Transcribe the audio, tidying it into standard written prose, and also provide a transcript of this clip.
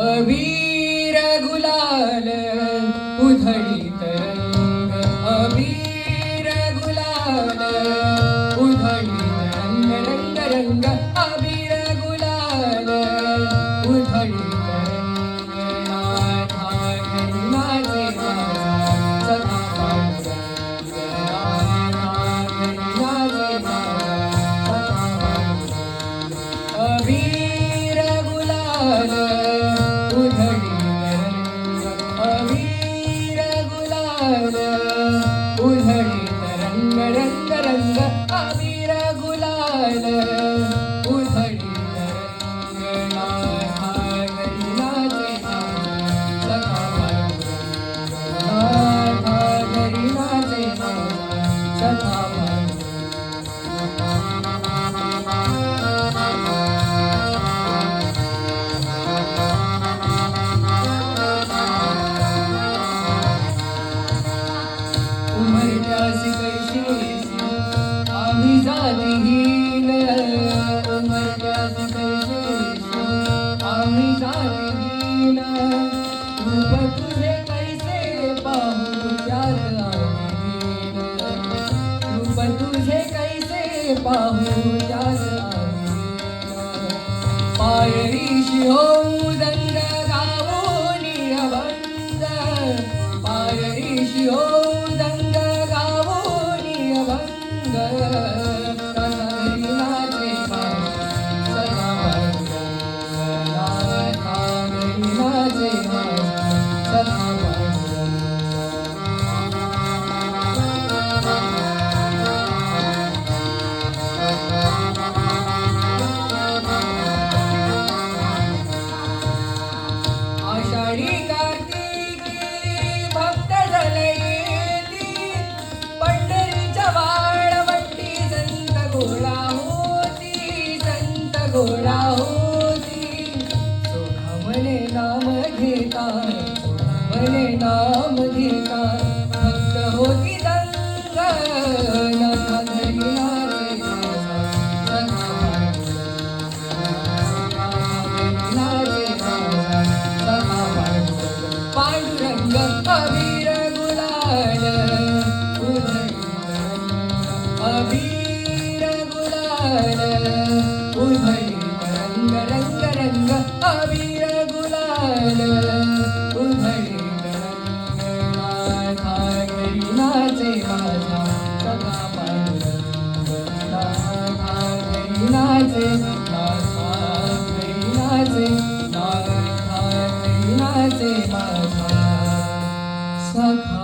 अबीर गुलाल उधळीत रंग, अबीर गुलाल उधळीत रंग, रंग रंग अबीर गुलाल उधळीत रंग. नाथा घरी नाचे माझा सखा पांडुरंग, नाथा घरी नाचे माझा सखा पांडुरंग. अबीर गुलाल अबीर गुलाल उधळीत रंग, रंग रंग अबीर गुलाल उधळीत रंग. नाथा घरी नाचे माझा सखा पांडुरंग, नाथा घरी नाचे माझा सखा पांडुरंग. उमरत्यासी कैसेसी आम्ही जातीहीन, उमरत्यासी कैसेसी आम्ही जातीहीन. रूप तुझे कैसे पाहू त्यात आम्ही दीन, रूप तुझे कैसे पाहू त्यात आम्ही दीन. पायरीशी होऊ दंग गावोनी अभंग, पायरीशी होऊ दंग गावोनी अभंग. नाथा घरी नाचे माझा सखा पांडुरंग, नाथा घरी नाचे माझा सखा पांडुरंग. आषाढी कार्तिकी भक्त जलयेती, पंढरीच्या वाळवंटी संत गोळा होती, संत गोळा होती. सुखामने नाम घेता, सुखामने नाम घेता भक्त होती दंग. नाथा घरी नाचे माझा सखा पांडुरंग, नाथा घरी नाचे माझा सखा पांडुरंग. पांडुरंग अबीर गुलाल उधळीत रंग, अबीर गुलाल उधळीत रंग, रंग रंग अबीर गुलाल उधळीत रंग. नाथा घरी नाचे माझा सखा पांडुरंग, नाथा घरी नाचे, नाथा घरी नाचे, नाथा घरी नाचे माझा सखा